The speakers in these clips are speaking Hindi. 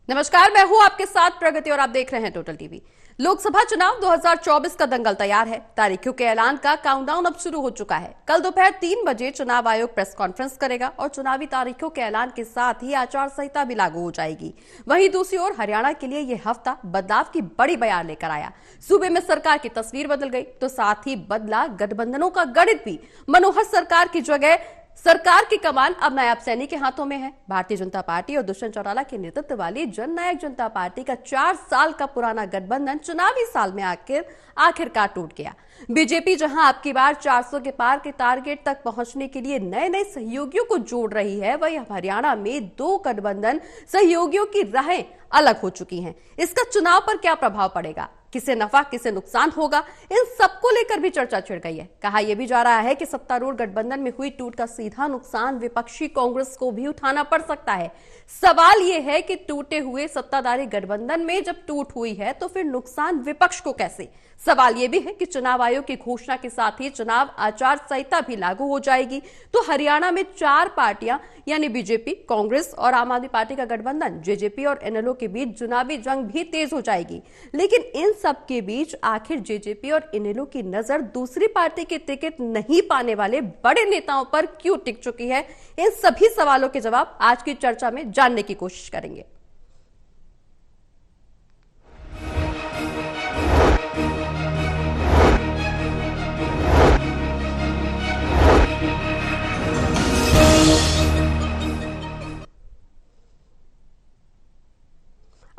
नमस्कार, मैं हूं आपके साथ प्रगति और आप देख रहे हैं टोटल टीवी। लोकसभा चुनाव 2024 का दंगल तैयार है। तारीखों के ऐलान का काउंटडाउन अब शुरू हो चुका है। कल दोपहर 3 बजे चुनाव आयोग प्रेस कॉन्फ्रेंस करेगा और चुनावी तारीखों के ऐलान के साथ ही आचार संहिता भी लागू हो जाएगी। वहीं दूसरी ओर हरियाणा के लिए यह हफ्ता बदलाव की बड़ी बयान लेकर आया। सूबे में सरकार की तस्वीर बदल गई तो साथ ही बदला गठबंधनों का गणित भी। मनोहर सरकार की जगह सरकार की कमान अब नायब सैनी के हाथों में है। भारतीय जनता पार्टी और दुष्यंत चौटाला के नेतृत्व वाली जननायक जनता पार्टी का 4 साल का पुराना गठबंधन चुनावी साल में आखिरकार टूट गया। बीजेपी जहां अब की बार 400 के पार के टारगेट तक पहुंचने के लिए नए नए सहयोगियों को जोड़ रही है, वहीं हरियाणा में 2 गठबंधन सहयोगियों की राहें अलग हो चुकी हैं। इसका चुनाव पर क्या प्रभाव पड़ेगा, किसे नफा किसे नुकसान होगा, इन सबको लेकर भी चर्चा छिड़ गई है। कहा यह भी जा रहा है कि सत्तारूढ़ गठबंधन में हुई टूट का सीधा नुकसान विपक्षी कांग्रेस को भी उठाना पड़ सकता है। सवाल यह है कि टूटे हुए सत्ताधारी गठबंधन में जब टूट हुई है तो फिर नुकसान विपक्ष को कैसे। सवाल यह भी है कि चुनाव आयोग की घोषणा के साथ ही चुनाव आचार संहिता भी लागू हो जाएगी तो हरियाणा में 4 पार्टियां यानी बीजेपी, कांग्रेस और आम आदमी पार्टी का गठबंधन जेजेपी और एनएलओ के बीच चुनावी जंग भी तेज हो जाएगी। लेकिन इन सब के बीच आखिर जेजेपी और एनएलओ की नजर दूसरी पार्टी के टिकट नहीं पाने वाले बड़े नेताओं पर क्यों टिक चुकी है, इन सभी सवालों के जवाब आज की चर्चा में जानने की कोशिश करेंगे।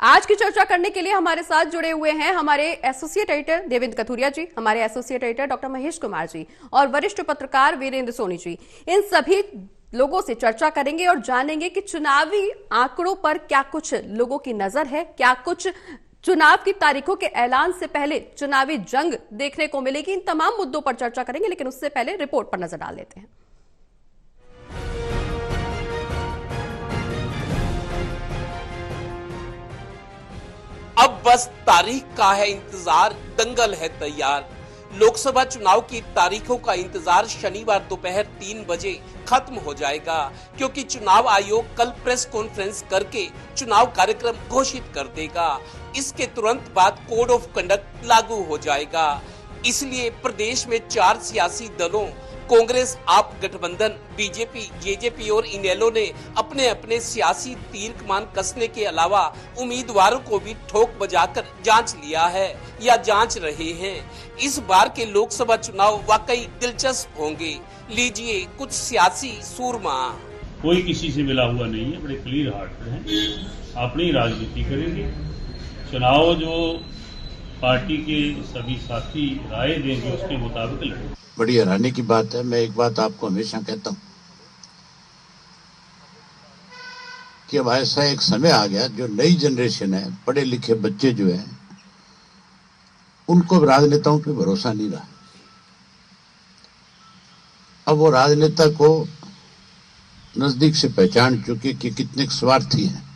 आज की चर्चा करने के लिए हमारे साथ जुड़े हुए हैं हमारे एसोसिएट एडिटर देवेंद्र कथुरिया जी, हमारे associate editor doctor Mahesh Kumar ji और वरिष्ठ पत्रकार वीरेंद्र सोनी जी। इन सभी लोगों से चर्चा करेंगे और जानेंगे कि चुनावी आंकड़ों पर क्या कुछ लोगों की नजर है, क्या कुछ चुनाव की तारीखों के ऐलान से पहले चुनावी जंग देखने को मिलेगी। इन तमाम मुद्दों पर चर्चा करेंगे, लेकिन उससे पहले रिपोर्ट पर नजर डाल लेते हैं। अब बस तारीख का है इंतजार, दंगल है तैयार। लोकसभा चुनाव की तारीखों का इंतजार शनिवार दोपहर 3 बजे खत्म हो जाएगा, क्योंकि चुनाव आयोग कल प्रेस कॉन्फ्रेंस करके चुनाव कार्यक्रम घोषित कर देगा। इसके तुरंत बाद कोड ऑफ कंडक्ट लागू हो जाएगा। इसलिए प्रदेश में 4 सियासी दलों कांग्रेस, आप गठबंधन, बीजेपी, जेजेपी और इनेलो ने अपने अपने सियासी तीर कमान कसने के अलावा उम्मीदवारों को भी ठोक बजाकर जांच लिया है या जांच रहे हैं। इस बार के लोकसभा चुनाव वाकई दिलचस्प होंगे। लीजिए कुछ सियासी सूरमा। कोई किसी से मिला हुआ नहीं है, बड़े क्लियर हार्ट हैं, अपनी राजनीति करेंगे। चुनाव जो पार्टी के सभी साथी राय देंगे उसके मुताबिक लड़ेंगे। बड़ी हैरानी की बात है। मैं एक बात आपको हमेशा कहता हूं कि अब ऐसा एक समय आ गया, जो नई जनरेशन है, पढ़े लिखे बच्चे जो हैं, उनको राजनेताओं पे भरोसा नहीं रहा। अब वो राजनेता को नजदीक से पहचान चुके कि कितने स्वार्थी हैं।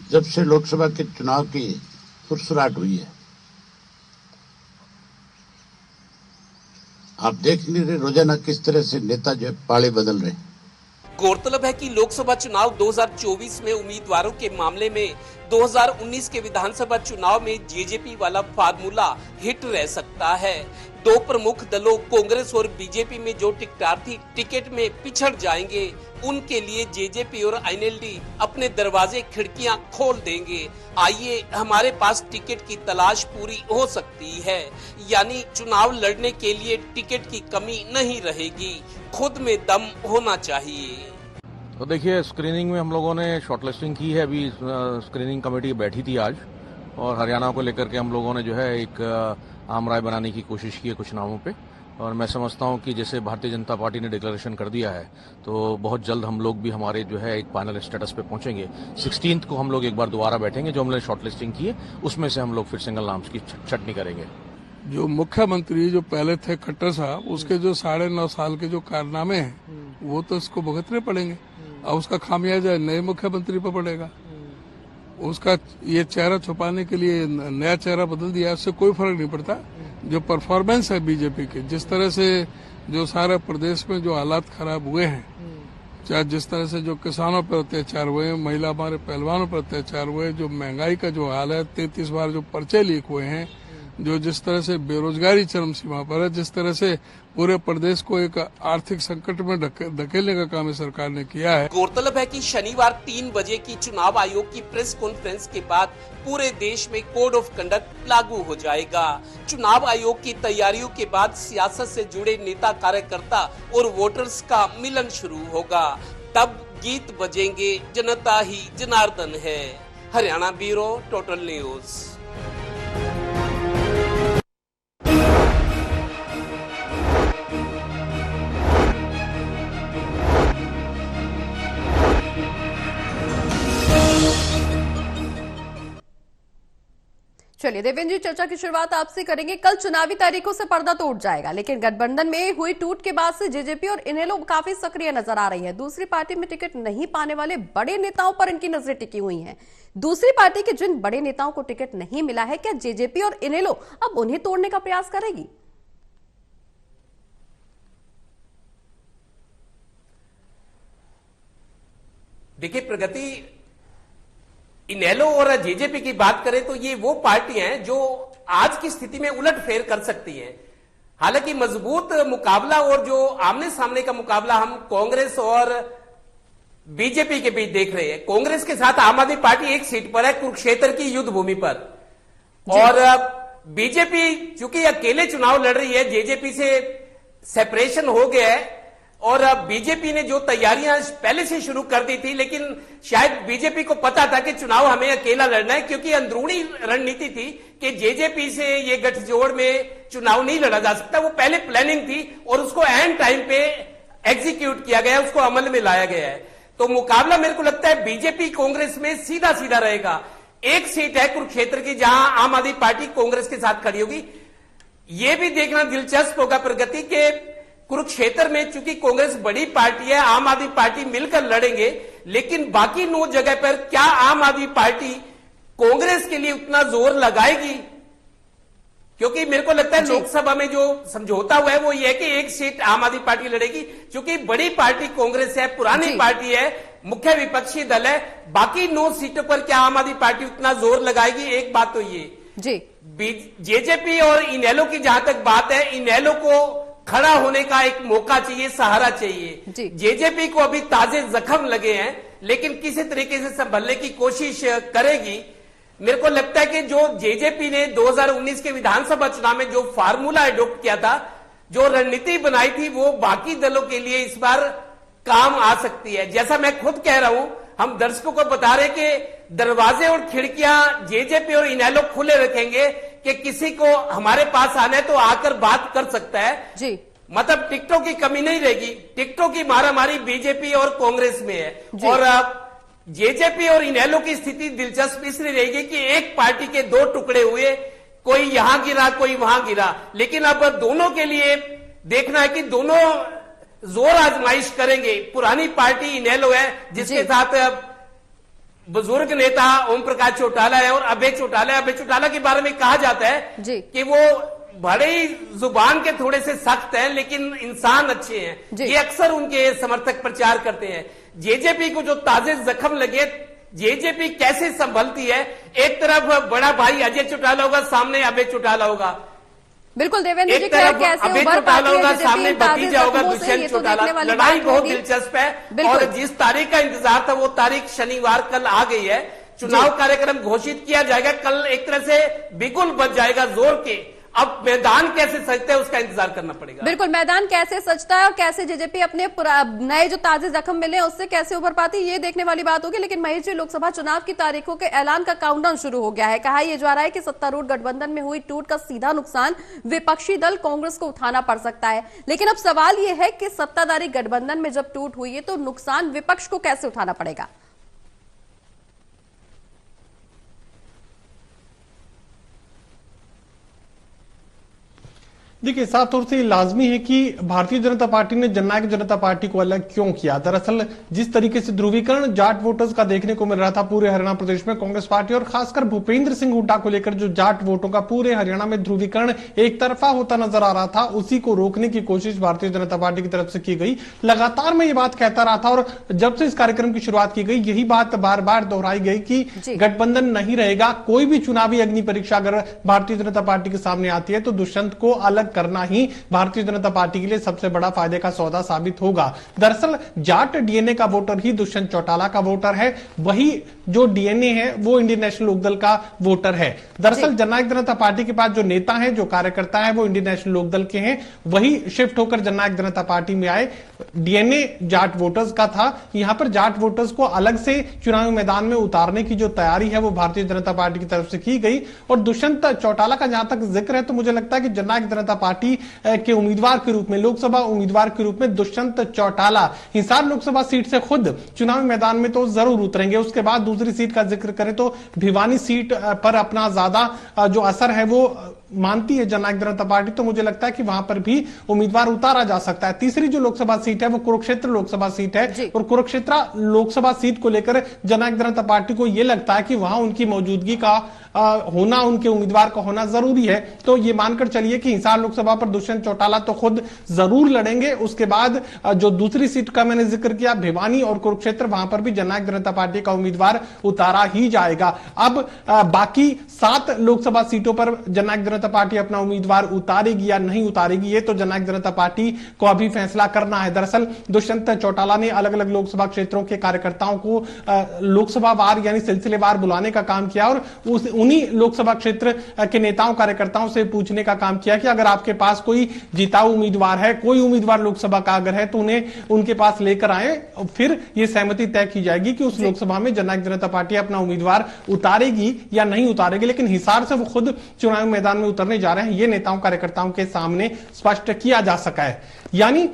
जब से लोकसभा के चुनाव की फुरसुराहट हुई है, आप देख नहीं रहे रोजाना किस तरह से नेता जो है पाले बदल रहे हैं। गौरतलब है कि लोकसभा चुनाव 2024 में उम्मीदवारों के मामले में 2019 के विधानसभा चुनाव में जेजेपी वाला फार्मूला हिट रह सकता है। 2 प्रमुख दलों कांग्रेस और बीजेपी में जो टिकटार्थी टिकट में पिछड़ जाएंगे, उनके लिए जेजेपी और एनएलडी अपने दरवाजे खिड़कियां खोल देंगे। आइए, हमारे पास टिकट की तलाश पूरी हो सकती है, यानी चुनाव लड़ने के लिए टिकट की कमी नहीं रहेगी, खुद में दम होना चाहिए। तो देखिए, स्क्रीनिंग में हम लोगों ने शॉर्टलिस्टिंग की है। अभी स्क्रीनिंग कमेटी बैठी थी आज, और हरियाणा को लेकर के हम लोगों ने जो है एक आम राय बनाने की कोशिश की है कुछ नामों पे। और मैं समझता हूं कि जैसे भारतीय जनता पार्टी ने डिक्लेरेशन कर दिया है, तो बहुत जल्द हम लोग भी हमारे जो है एक फाइनल स्टेटस पे पहुंचेंगे। 16 को हम लोग एक बार दोबारा बैठेंगे, जो हमने शॉर्टलिस्टिंग की है उसमें से हम लोग फिर सिंगल नाम्स की छटनी करेंगे। जो मुख्यमंत्री जो पहले थे खट्टर साहब, उसके जो 9.5 साल के जो कारनामे हैं, वो तो इसको भुगतने पड़ेंगे। और उसका खामियाजा नए मुख्यमंत्री पर पड़ेगा। उसका ये चेहरा छुपाने के लिए नया चेहरा बदल दिया, इससे कोई फर्क नहीं पड़ता। जो परफॉर्मेंस है बीजेपी के, जिस तरह से जो सारे प्रदेश में जो हालात खराब हुए हैं, चाहे जिस तरह से जो किसानों पर अत्याचार हुए, महिला हमारे पहलवानों पर अत्याचार हुए, जो महंगाई का जो हाल है, 33 बार जो पर्चे लीक हुए हैं, जो जिस तरह से बेरोजगारी चरम सीमा पर है, जिस तरह से पूरे प्रदेश को एक आर्थिक संकट में धकेलने का काम इस सरकार ने किया है। गौरतलब है कि शनिवार 3 बजे की चुनाव आयोग की प्रेस कॉन्फ्रेंस के बाद पूरे देश में कोड ऑफ कंडक्ट लागू हो जाएगा। चुनाव आयोग की तैयारियों के बाद सियासत से जुड़े नेता, कार्यकर्ता और वोटर्स का मिलन शुरू होगा। तब गीत बजेंगे, जनता ही जनार्दन है। Haryana bureau, total news. चलिए देवेंद्र जी, चर्चा की शुरुआत आपसे करेंगे। कल चुनावी तारीखों से पर्दा तो उठ जाएगा, लेकिन गठबंधन में हुई टूट के बाद से जेजेपी और इनेलो काफी सक्रिय नजर आ रही है। दूसरी पार्टी में टिकट नहीं पाने वाले बड़े नेताओं पर इनकी नजरें टिकी हुई हैं। दूसरी पार्टी के जिन बड़े नेताओं को टिकट नहीं मिला है, क्या जेजेपी और इनेलो अब उन्हें तोड़ने का प्रयास करेगी? देखिए प्रगति, इनेलो और जेजेपी की बात करें तो ये वो पार्टियां हैं जो आज की स्थिति में उलटफेर कर सकती हैं। हालांकि मजबूत मुकाबला और जो आमने सामने का मुकाबला हम कांग्रेस और बीजेपी के बीच देख रहे हैं। कांग्रेस के साथ आम आदमी पार्टी एक सीट पर है, कुरुक्षेत्र की युद्ध भूमि पर, और बीजेपी चूंकि अकेले चुनाव लड़ रही है, जेजेपी से सेपरेशन हो गया है, और बीजेपी ने जो तैयारियां पहले से शुरू कर दी थी, लेकिन शायद बीजेपी को पता था कि चुनाव हमें अकेला लड़ना है, क्योंकि अंदरूनी रणनीति थी कि जेजेपी से ये गठजोड़ में चुनाव नहीं लड़ा जा सकता। वो पहले प्लानिंग थी और उसको एंड टाइम पे एग्जीक्यूट किया गया, उसको अमल में लाया गया है। तो मुकाबला मेरे को लगता है बीजेपी कांग्रेस में सीधा सीधा रहेगा। एक सीट है कुरुक्षेत्र की, जहां आम आदमी पार्टी कांग्रेस के साथ खड़ी होगी। यह भी देखना दिलचस्प होगा प्रगति के कुरुक्षेत्र में, चूंकि कांग्रेस बड़ी पार्टी है, आम आदमी पार्टी मिलकर लड़ेंगे, लेकिन बाकी 9 जगह पर क्या आम आदमी पार्टी कांग्रेस के लिए उतना जोर लगाएगी? क्योंकि मेरे को लगता है लोकसभा में जो समझौता हुआ है वो ये है कि एक सीट आम आदमी पार्टी लड़ेगी, क्योंकि बड़ी पार्टी कांग्रेस है, पुरानी पार्टी है, मुख्य विपक्षी दल है। बाकी 9 सीटों पर क्या आम आदमी पार्टी उतना जोर लगाएगी? एक बात तो ये जी, जेजेपी और इनेलो की जहां तक बात है, इनेलो को खड़ा होने का एक मौका चाहिए, सहारा चाहिए। जेजेपी को अभी ताजे जख्म लगे हैं, लेकिन किसी तरीके से संभलने की कोशिश करेगी। मेरे को लगता है कि जो जेजेपी ने 2019 के विधानसभा चुनाव में जो फार्मूला अडॉप्ट किया था, जो रणनीति बनाई थी, वो बाकी दलों के लिए इस बार काम आ सकती है। जैसा मैं खुद कह रहा हूं, हम दर्शकों को बता रहे कि दरवाजे और खिड़कियां जेजेपी और इनेलो खुले रखेंगे कि किसी को हमारे पास आना है तो आकर बात कर सकता है जी। मतलब टिकटों की कमी नहीं रहेगी। टिकटों की मारामारी बीजेपी और कांग्रेस में है, और जेजेपी और इनेलो की स्थिति दिलचस्प इसलिए रहेगी कि एक पार्टी के 2 टुकड़े हुए, कोई यहां गिरा कोई वहां गिरा, लेकिन अब दोनों के लिए देखना है कि दोनों जोर आजमाइश करेंगे। पुरानी पार्टी इनेलो है, जिसके साथ बुजुर्ग नेता ओम प्रकाश चौटाला है और अभय चौटाला के बारे में कहा जाता है कि वो बड़े ही जुबान के थोड़े से सख्त हैं, लेकिन इंसान अच्छे हैं। ये अक्सर उनके समर्थक प्रचार करते हैं। जेजेपी को जो ताजे जख्म लगे, जेजेपी कैसे संभलती है? एक तरफ बड़ा भाई अजय चौटाला होगा, सामने अभय चौटाला होगा। बिल्कुल देवेंद्र जी, कैसे उभर पाती है सामने भतीजा होगा दुष्यंत चौटाला। लड़ाई बहुत दिलचस्प है, और जिस तारीख का इंतजार था वो तारीख शनिवार कल आ गई है। चुनाव कार्यक्रम घोषित किया जाएगा कल, एक तरह से बिगुल बज जाएगा जोर के। अब मैदान कैसे सजता है उसका इंतजार करना पड़ेगा। बिल्कुल, मैदान कैसे सजता है और कैसे जेजेपी अपने नए जो ताजे जख्म मिले उससे कैसे उभर पाती, ये देखने वाली बात होगी। लेकिन महेश जी, लोकसभा चुनाव की तारीखों के ऐलान का काउंटडाउन शुरू हो गया है। कहा यह जा रहा है कि सत्तारूढ़ गठबंधन में हुई टूट का सीधा नुकसान विपक्षी दल कांग्रेस को उठाना पड़ सकता है। लेकिन अब सवाल यह है कि सत्ताधारी गठबंधन में जब टूट हुई है तो नुकसान विपक्ष को कैसे उठाना पड़ेगा? देखिए, साफ तौर से लाजमी है कि भारतीय जनता पार्टी ने जननायक जनता पार्टी को अलग क्यों किया। दरअसल जिस तरीके से ध्रुवीकरण जाट वोटर्स का देखने को मिल रहा था पूरे हरियाणा प्रदेश में, कांग्रेस पार्टी और खासकर भूपेंद्र सिंह हुड्डा को लेकर जो जाट वोटों का पूरे हरियाणा में ध्रुवीकरण एक तरफा होता नजर आ रहा था, उसी को रोकने की कोशिश भारतीय जनता पार्टी की तरफ से की गई। लगातार मैं ये बात कहता रहा था और जब से इस कार्यक्रम की शुरुआत की गई यही बात बार बार दोहराई गई कि गठबंधन नहीं रहेगा। कोई भी चुनावी अग्नि परीक्षा अगर भारतीय जनता पार्टी के सामने आती है तो दुष्यंत को अलग करना ही भारतीय जनता पार्टी के लिए सबसे बड़ा फायदे का सौदा साबित होगा। दरअसल जाट डीएनए का वोटर ही दुष्यंत चौटाला का वोटर है, वही जो डीएनए है वो इंडियन नेशनल लोकदल का वोटर है। दरअसल जननायक जनता पार्टी के पास जो नेता है, जो कार्यकर्ता है, वो इंडियन नेशनल लोकदल के हैं, वही शिफ्ट होकर जननायक जनता पार्टी में आए। डीएनए जाट वोटर्स का था, यहां पर जाट वोटर्स को अलग से चुनावी मैदान में उतारने की जो तैयारी है वो भारतीय जनता पार्टी की तरफ से की गई। और दुष्यंत चौटाला का जहां तक जिक्र है तो मुझे लगता है कि जननायक जनता पार्टी के उम्मीदवार के रूप में, लोकसभा उम्मीदवार के रूप में दुष्यंत चौटाला हिसार लोकसभा सीट से खुद चुनावी मैदान में तो जरूर उतरेंगे। उसके बाद दूसरी सीट का जिक्र करें तो भिवानी सीट पर अपना ज्यादा जो असर है वो मानती है जननायक जनता पार्टी, तो मुझे लगता है कि वहां पर भी उम्मीदवार उतारा जा सकता है। तीसरी जो लोकसभा सीट है वो कुरुक्षेत्र लोकसभा सीट है और कुरुक्षेत्र लोकसभा सीट को लेकर जननायक जनता पार्टी को यह लगता है कि वहां उनकी मौजूदगी का होना, उनके उम्मीदवार का होना जरूरी है। तो ये मानकर चलिए कि हिसार लोकसभा पर दुष्यंत चौटाला तो खुद जरूर लड़ेंगे। उसके बाद जो दूसरी सीट का मैंने जिक्र किया भिवानी और कुरुक्षेत्र, वहां पर भी जननायक जनता पार्टी का उम्मीदवार उतारा ही जाएगा। अब बाकी 7 लोकसभा सीटों पर जननायक जनता पार्टी अपना उम्मीदवार उतारेगी या नहीं उतारेगी, ये तो जननायक जनता पार्टी को अभी फैसला करना है। दरअसल दुष्यंत चौटाला ने अलग अलग लोकसभा क्षेत्रों के कार्यकर्ताओं को लोकसभा वार यानी सिलसिलेवार बुलाने का काम किया और उन्हीं लोकसभा क्षेत्र के नेताओं कार्यकर्ताओं से पूछने का काम किया कि अगर आपके पास कोई जीताऊ उम्मीदवार है, कोई उम्मीदवार लोकसभा का अगर है तो उन्हें उनके पास लेकर आए, फिर यह सहमति तय की जाएगी कि उस लोकसभा में जननायक जनता पार्टी अपना उम्मीदवार उतारेगी या नहीं उतारेगी। लेकिन हिसार से वो खुद चुनावी मैदान में उतरने जा रहे हैं, ये नेताओं कार्यकर्ताओं के सामने स्पष्ट किया जा सका है। यानी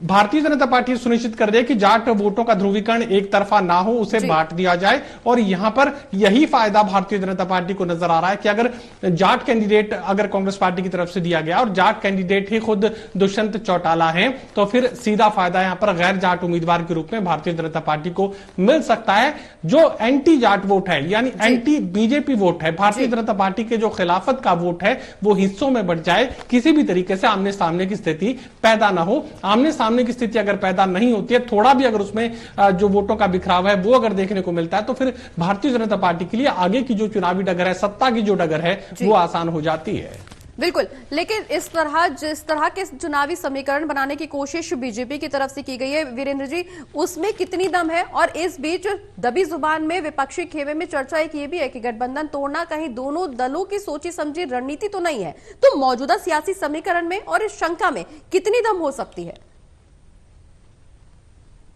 भारतीय जनता पार्टी सुनिश्चित कर रही है कि जाट वोटों का ध्रुवीकरण एक तरफा ना हो, उसे बांट दिया जाए। और यहां पर यही फायदा भारतीय जनता पार्टी को नजर आ रहा है कि अगर जाट कैंडिडेट अगर कांग्रेस पार्टी की तरफ से दिया गया और जाट कैंडिडेट ही खुद दुष्यंत चौटाला हैं, तो फिर सीधा फायदा यहां पर गैर जाट उम्मीदवार के रूप में भारतीय जनता पार्टी को मिल सकता है। जो एंटी जाट वोट है यानी एंटी बीजेपी वोट है, भारतीय जनता पार्टी के जो खिलाफत का वोट है वो हिस्सों में बढ़ जाए, किसी भी तरीके से आमने सामने की स्थिति पैदा ना हो। आमने सामने की स्थिति अगर पैदा नहीं होती है, थोड़ा भी अगर उसमें जो वोटों का बिखराव है वो अगर देखने को मिलता है, तो फिर भारतीय जनता पार्टी के लिए आगे की जो चुनावी डगर है, सत्ता की जो डगर है, वो आसान हो जाती है। बिल्कुल, लेकिन जिस तरह के चुनावी समीकरण बनाने की कोशिश बीजेपी की तरफ से की गई है वीरेंद्र जी, उसमें कितनी दम है? और इस बीच दबी जुबान में विपक्षी खेमे में चर्चा एक ये भी है कि गठबंधन तोड़ना कहीं दोनों दलों की सोची समझी रणनीति तो नहीं है। तो मौजूदा सियासी समीकरण में और इस शंका में कितनी दम हो सकती है?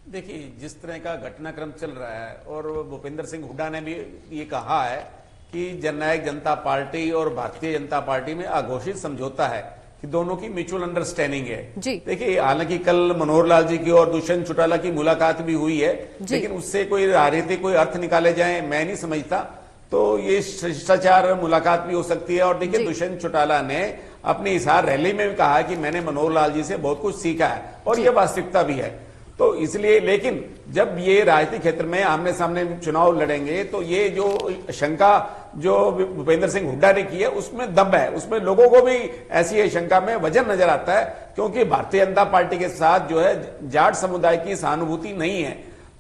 देखिए, जिस तरह का घटनाक्रम चल रहा है और भूपेंद्र सिंह हुड्डा ने भी ये कहा है कि जननायक जनता पार्टी और भारतीय जनता पार्टी में अघोषित समझौता है कि दोनों की म्यूचुअल अंडरस्टैंडिंग है। देखिए, हालांकि कल मनोहर लाल जी की और दुष्यंत चौटाला की मुलाकात भी हुई है, लेकिन उससे कोई राजनीतिक कोई अर्थ निकाले जाए मैं नहीं समझता। तो ये शिष्टाचार मुलाकात भी हो सकती है। और देखिए, दुष्यंत चौटाला ने अपनी हिसार रैली में भी कहा कि मैंने मनोहर लाल जी से बहुत कुछ सीखा है और ये वास्तविकता भी है। तो इसलिए, लेकिन जब ये राजनीतिक क्षेत्र में आमने सामने चुनाव लड़ेंगे तो ये जो शंका जो भूपेंद्र सिंह हुड्डा ने की है उसमें दम है, उसमें लोगों को भी ऐसी शंका में वजन नजर आता है, क्योंकि भारतीय जनता पार्टी के साथ जो है जाट समुदाय की सहानुभूति नहीं है।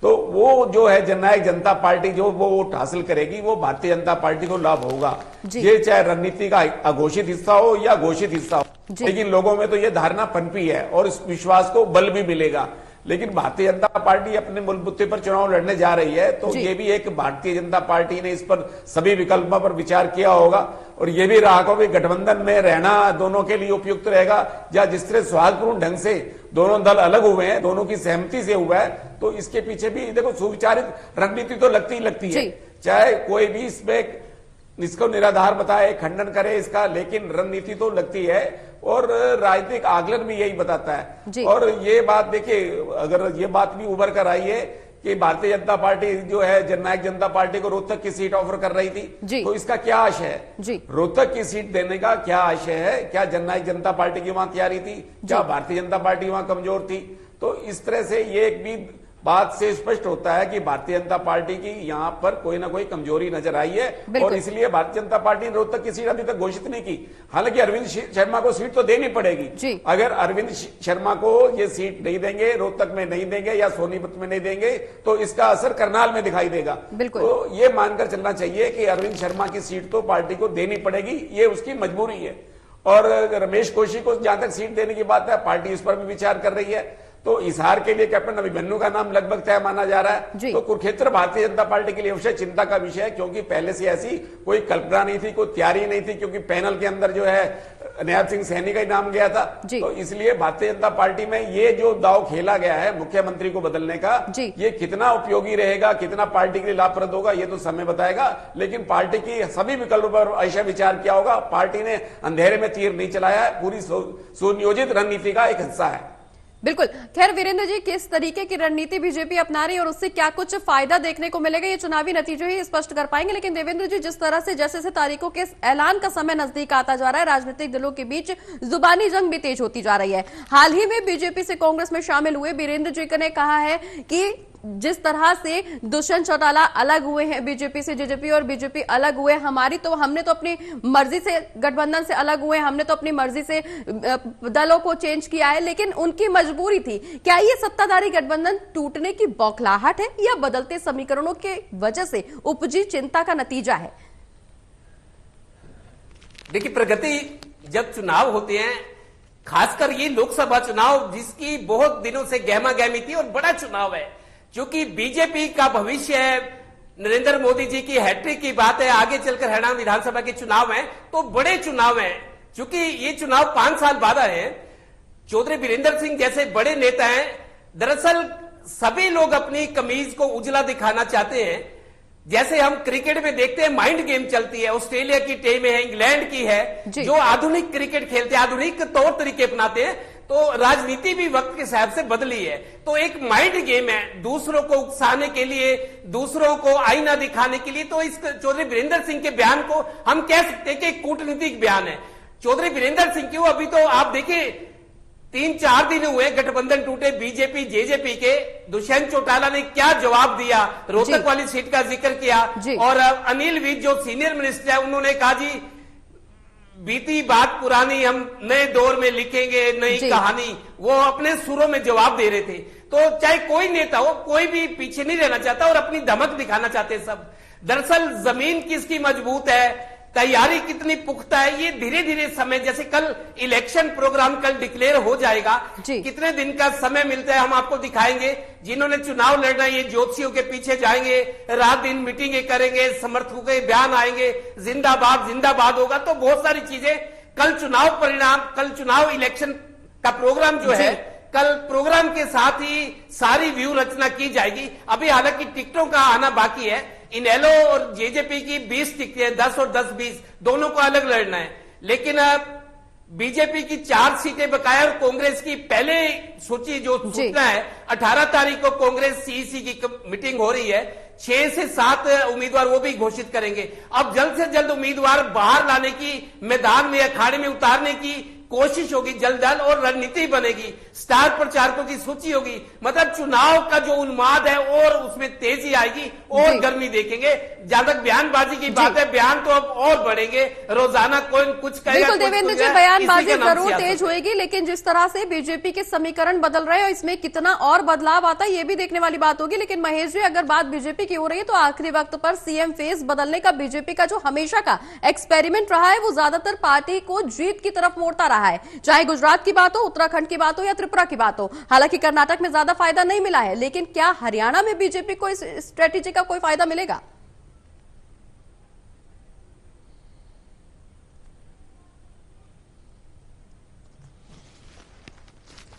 तो वो जो है जननायक जनता पार्टी जो वो वोट हासिल करेगी वो भारतीय जनता पार्टी को लाभ होगा, ये चाहे रणनीति का अघोषित हिस्सा हो या घोषित हिस्सा हो। लेकिन लोगों में तो ये धारणा पनपी है और इस विश्वास को बल भी मिलेगा। लेकिन भारतीय जनता पार्टी अपने मूलबुद्धि पर चुनाव लड़ने जा रही है, तो ये भी एक भारतीय जनता पार्टी ने इस पर सभी विकल्पों पर विचार किया होगा और ये भी रहा होगा कि गठबंधन में रहना दोनों के लिए उपयुक्त रहेगा, या जिस तरह सौहार्दपूर्ण ढंग से दोनों दल अलग हुए हैं, दोनों की सहमति से हुआ है, तो इसके पीछे भी देखो सुविचारित रणनीति तो लगती ही लगती है। चाहे कोई भी इसमें इसको निराधार बताए, खंडन करे इसका, लेकिन रणनीति तो लगती है और राजनीतिक आकलन भी यही बताता है। और ये बात देखिए, अगर ये बात भी उभर कर आई है कि भारतीय जनता पार्टी जो है जननायक जनता पार्टी को रोहतक की सीट ऑफर कर रही थी, तो इसका क्या आशय है? जी। रोहतक की सीट देने का क्या आशय है? क्या जननायक जनता पार्टी की वहां तैयारी थी? क्या भारतीय जनता पार्टी वहां कमजोर थी? तो इस तरह से ये एक भी बात से स्पष्ट होता है कि भारतीय जनता पार्टी की यहां पर कोई ना कोई कमजोरी नजर आई है और इसलिए भारतीय जनता पार्टी ने रोहतक की सीट अभी तक घोषित नहीं की। हालांकि अरविंद शर्मा को सीट तो देनी पड़ेगी। अगर अरविंद शर्मा को ये सीट नहीं देंगे, रोहतक में नहीं देंगे या सोनीपत में नहीं देंगे, तो इसका असर करनाल में दिखाई देगा। तो ये मानकर चलना चाहिए कि अरविंद शर्मा की सीट तो पार्टी को देनी पड़ेगी, ये उसकी मजबूरी है। और रमेश कोशी को जहां तक सीट देने की बात है, पार्टी इस पर भी विचार कर रही है। तो हिसार के लिए कैप्टन अभिमन्यु का नाम लगभग तय माना जा रहा है। तो कुरुक्षेत्र भारतीय जनता पार्टी के लिए अवश्य चिंता का विषय है, क्योंकि पहले से ऐसी कोई कल्पना नहीं थी, कोई तैयारी नहीं थी, क्योंकि पैनल के अंदर जो है नैब सिंह सैनी का ही नाम गया था। तो इसलिए भारतीय जनता पार्टी में ये जो दाव खेला गया है मुख्यमंत्री को बदलने का, ये कितना उपयोगी रहेगा, कितना पार्टी के लिए लाभप्रद होगा, ये तो समय बताएगा। लेकिन पार्टी की सभी विकल्पों पर ऐसा विचार किया होगा। पार्टी ने अंधेरे में तीर नहीं चलाया है, पूरी सुनियोजित रणनीति का एक हिस्सा है। बिल्कुल। खैर वीरेंद्र जी, किस तरीके की रणनीति बीजेपी अपना रही है और उससे क्या कुछ फायदा देखने को मिलेगा, ये चुनावी नतीजे ही स्पष्ट कर पाएंगे। लेकिन देवेंद्र जी, जिस तरह से जैसे तारीखों के ऐलान का समय नजदीक आता जा रहा है, राजनीतिक दलों के बीच जुबानी जंग भी तेज होती जा रही है। हाल ही में बीजेपी से कांग्रेस में शामिल हुए वीरेंद्र जी ने कहा है कि जिस तरह से दुष्यंत चौटाला अलग हुए हैं बीजेपी से, जेजेपी और बीजेपी अलग हुए, हमने तो अपनी मर्जी से गठबंधन से अलग हुए, हमने तो अपनी मर्जी से दलों को चेंज किया है, लेकिन उनकी मजबूरी थी। क्या ये सत्ताधारी गठबंधन टूटने की बौखलाहट है या बदलते समीकरणों के वजह से उपजी चिंता का नतीजा है? देखिए, प्रगति जब चुनाव होते हैं, खासकर ये लोकसभा चुनाव जिसकी बहुत दिनों से गहमा गहमी थी और बड़ा चुनाव है, क्योंकि बीजेपी का भविष्य है, नरेंद्र मोदी जी की हैट्रिक की बात है, आगे चलकर हरियाणा विधानसभा के चुनाव हैं, तो बड़े चुनाव हैं। क्योंकि ये चुनाव 5 साल बाद आए हैं। चौधरी वीरेंद्र सिंह जैसे बड़े नेता हैं। दरअसल सभी लोग अपनी कमीज को उजला दिखाना चाहते हैं। जैसे हम क्रिकेट में देखते हैं, माइंड गेम चलती है। ऑस्ट्रेलिया की टीम है, इंग्लैंड की है, जो आधुनिक क्रिकेट खेलते हैं, आधुनिक तौर तरीके अपनाते हैं। तो राजनीति भी वक्त के हिसाब से बदली है। तो एक माइंड गेम है, दूसरों को उकसाने के लिए, दूसरों को आईना दिखाने के लिए। तो इस चौधरी वीरेंद्र सिंह के बयान को हम कह सकते हैं कि कूटनीतिक बयान है। चौधरी वीरेंद्र सिंह क्यों, अभी तो आप देखिए 3-4 दिन हुए गठबंधन टूटे बीजेपी जेजेपी के। दुष्यंत चौटाला ने क्या जवाब दिया, रोहतक वाली सीट का जिक्र किया। और अनिल विज जो सीनियर मिनिस्टर है, उन्होंने कहा जी बीती बात पुरानी, हम नए दौर में लिखेंगे नई कहानी। वो अपने सुरों में जवाब दे रहे थे। तो चाहे कोई नेता हो, कोई भी पीछे नहीं रहना चाहता और अपनी धमक दिखाना चाहते सब। दरअसल जमीन किसकी मजबूत है, तैयारी कितनी पुख्ता है, ये धीरे धीरे समय, जैसे कल इलेक्शन प्रोग्राम कल डिक्लेयर हो जाएगा, कितने दिन का समय मिलता है हम आपको दिखाएंगे। जिन्होंने चुनाव लड़ना है ये ज्योतिषियों के पीछे जाएंगे, रात दिन मीटिंगें करेंगे, समर्थकों के बयान आएंगे, जिंदाबाद जिंदाबाद होगा। तो बहुत सारी चीजें, कल चुनाव परिणाम, कल चुनाव इलेक्शन का प्रोग्राम जो है, कल प्रोग्राम के साथ ही सारी व्यू रचना की जाएगी। अभी हालांकि टिकटों का आना बाकी है। इनेलो और जेजेपी की 20 टिकटें हैं, 10 और 10-20 दोनों को अलग लड़ना है। लेकिन बीजेपी की 4 सीटें बकाया और कांग्रेस की पहले सूची जो सूचना है, 18 तारीख को कांग्रेस सीईसी की मीटिंग हो रही है। 6 से 7 उम्मीदवार वो भी घोषित करेंगे। अब जल्द से जल्द उम्मीदवार बाहर लाने की, मैदान में अखाड़े में उतारने की कोशिश होगी जल्द और रणनीति बनेगी, स्टार प्रचारकों की सूची होगी। मतलब चुनाव का जो उन्माद है और उसमें तेजी आएगी और गर्मी देखेंगे। जहां तक बयानबाजी की बात है, बयान तो अब और बढ़ेंगे, रोजाना कोई कुछ कहेगा। बिल्कुल देवेंद्र जी, बयानबाजी जरूर तेज होगी, लेकिन जिस तरह से बीजेपी के समीकरण बदल रहे हैं, इसमें कितना और बदलाव आता है ये भी देखने वाली बात होगी। लेकिन महेश जी, अगर बात बीजेपी की हो रही है तो आखिरी वक्त पर सीएम फेस बदलने का बीजेपी का जो हमेशा का एक्सपेरिमेंट रहा है, वो ज्यादातर पार्टी को जीत की तरफ मोड़ता रहा है। चाहे गुजरात की बात हो, उत्तराखंड की बात हो या त्रिपुरा की बात हो। हालांकि कर्नाटक में ज्यादा फायदा नहीं मिला है, लेकिन क्या हरियाणा में बीजेपी को इस स्ट्रेटेजी का कोई फायदा मिलेगा?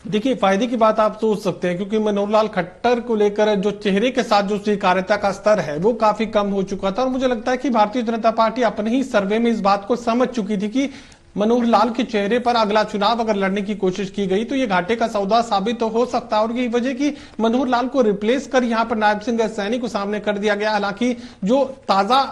देखिए, फायदे की बात आप सोच सकते हैं, क्योंकि मनोहर लाल खट्टर को लेकर जो चेहरे के साथ जो स्वीकार्यता का स्तर है वो काफी कम हो चुका था। और मुझे लगता है कि भारतीय जनता पार्टी अपने ही सर्वे में इस बात को समझ चुकी थी कि मनोहर लाल के चेहरे पर अगला चुनाव अगर लड़ने की कोशिश की गई तो ये घाटे का सौदा साबित तो हो सकता है, और यही वजह की मनोहर लाल को रिप्लेस कर यहां पर नायब सिंह सैनी को सामने कर दिया गया। हालांकि जो ताजा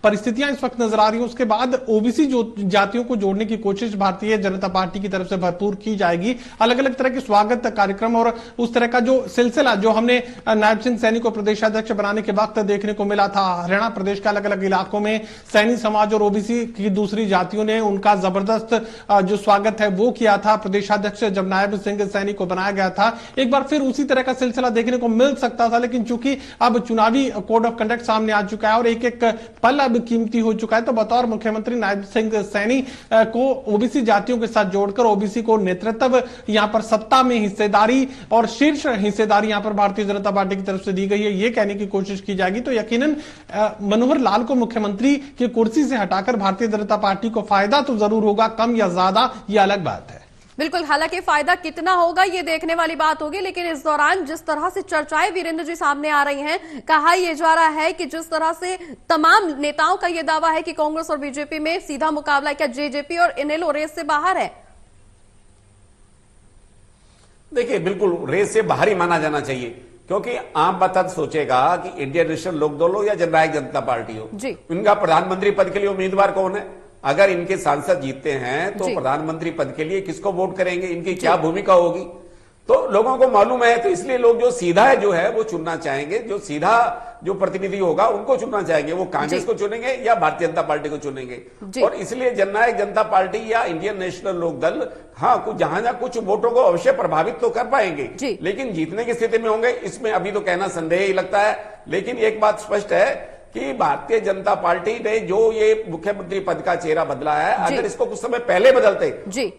परिस्थितियां इस वक्त नजर आ रही है, उसके बाद ओबीसी जो जातियों को जोड़ने की कोशिश भारतीय जनता पार्टी की तरफ से भरपूर की जाएगी। अलग अलग तरह के स्वागत कार्यक्रम और उस तरह का जो सिलसिला जो हमने नायब सिंह सैनी को प्रदेशाध्यक्ष बनाने के वक्त देखने को मिला था, हरियाणा प्रदेश के अलग अलग इलाकों में सैनी समाज और ओबीसी की दूसरी जातियों ने उनका जबरदस्त जो स्वागत है वो किया था प्रदेशाध्यक्ष जब नायब सिंह सैनी को बनाया गया था। एक बार फिर उसी तरह का सिलसिला देखने को मिल सकता था, लेकिन चूंकि अब चुनावी कोड ऑफ कंडक्ट सामने आ चुका है और एक एक पल कीमती हो चुका है, तो बतौर मुख्यमंत्री नायब सिंह सैनी को ओबीसी जातियों के साथ जोड़कर ओबीसी को नेतृत्व यहां पर सत्ता में हिस्सेदारी और शीर्ष हिस्सेदारी यहां पर भारतीय जनता पार्टी की तरफ से दी गई है, ये कहने की कोशिश की जाएगी। तो यकीनन मनोहर लाल को मुख्यमंत्री की कुर्सी से हटाकर भारतीय जनता पार्टी को फायदा तो जरूर होगा, कम या ज्यादा ये अलग बात है। बिल्कुल, हालांकि फायदा कितना होगा ये देखने वाली बात होगी, लेकिन इस दौरान जिस तरह से चर्चाएं वीरेंद्र जी सामने आ रही हैं, कहा यह जा रहा है कि जिस तरह से तमाम नेताओं का यह दावा है कि कांग्रेस और बीजेपी में सीधा मुकाबला, क्या जेजेपी और इनेलो रेस से बाहर है? देखिए, बिल्कुल रेस से बाहर ही माना जाना चाहिए, क्योंकि आम बता सोचेगा कि इंडियन नेशनल लोकदल हो या जननायक जनता पार्टी हो, इनका प्रधानमंत्री पद के लिए उम्मीदवार कौन है? अगर इनके सांसद जीतते हैं तो प्रधानमंत्री पद के लिए किसको वोट करेंगे, इनकी क्या भूमिका होगी, तो लोगों को मालूम है। तो इसलिए लोग जो सीधा जो है वो चुनना चाहेंगे, जो सीधा जो प्रतिनिधि होगा उनको चुनना चाहेंगे, वो कांग्रेस को चुनेंगे या भारतीय जनता पार्टी को चुनेंगे। और इसलिए जननायक जनता पार्टी या इंडियन नेशनल लोकदल हाँ कुछ जहां कुछ वोटों को अवश्य प्रभावित तो कर पाएंगे, लेकिन जीतने की स्थिति में होंगे इसमें अभी तो कहना संदेह ही लगता है। लेकिन एक बात स्पष्ट है कि भारतीय जनता पार्टी ने जो ये मुख्यमंत्री पद का चेहरा बदला है, अगर इसको कुछ समय पहले बदलते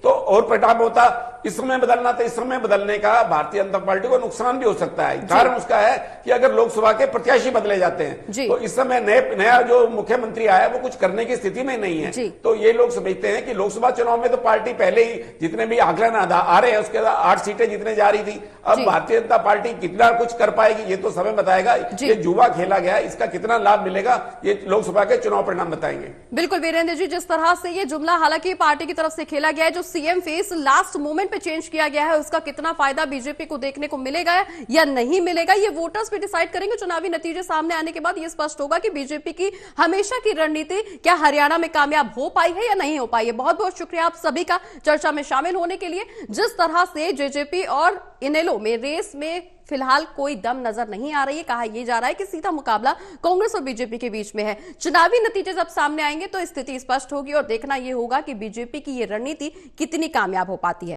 तो और परिणाम होता। इस समय बदलना तो इस समय बदलने का भारतीय जनता पार्टी को नुकसान भी हो सकता है। कारण उसका है कि अगर लोकसभा के प्रत्याशी बदले जाते हैं तो इस समय नया जो मुख्यमंत्री आया वो कुछ करने की स्थिति में नहीं है। तो ये लोग समझते हैं कि लोकसभा चुनाव में तो पार्टी पहले ही जितने भी आंकलन आ रहे हैं उसके 8 सीटें जीतने जा रही थी, अब भारतीय जनता पार्टी कितना कुछ कर पाएगी ये तो समय बताएगा। ये जुआ खेला गया, इसका कितना लाभ मिलेगा ये लोकसभा के चुनाव परिणाम बताएंगे। बिल्कुल वीरेंद्र जी, जिस तरह से ये जुमला हालांकि पार्टी की तरफ से खेला गया है, जो सीएम फेस लास्ट मोमेंट पे चेंज किया गया है, उसका कितना फायदा बीजेपी को देखने को मिलेगा या नहीं मिलेगा, ये वोटर्स भी डिसाइड करेंगे। चुनावी नतीजे सामने आने के बाद ये स्पष्ट होगा कि बीजेपी की हमेशा की रणनीति क्या हरियाणा में कामयाब हो पाई है या नहीं हो पाई है। बहुत बहुत शुक्रिया आप सभी का चर्चा में शामिल होने के लिए। जिस तरह से जेजेपी और इनेलो में रेस में फिलहाल कोई दम नजर नहीं आ रही है, कहा यह जा रहा है कि सीधा मुकाबला कांग्रेस और बीजेपी के बीच में है। चुनावी नतीजे जब सामने आएंगे तो स्थिति स्पष्ट होगी और देखना यह होगा कि बीजेपी की यह रणनीति कितनी कामयाब हो पाती है।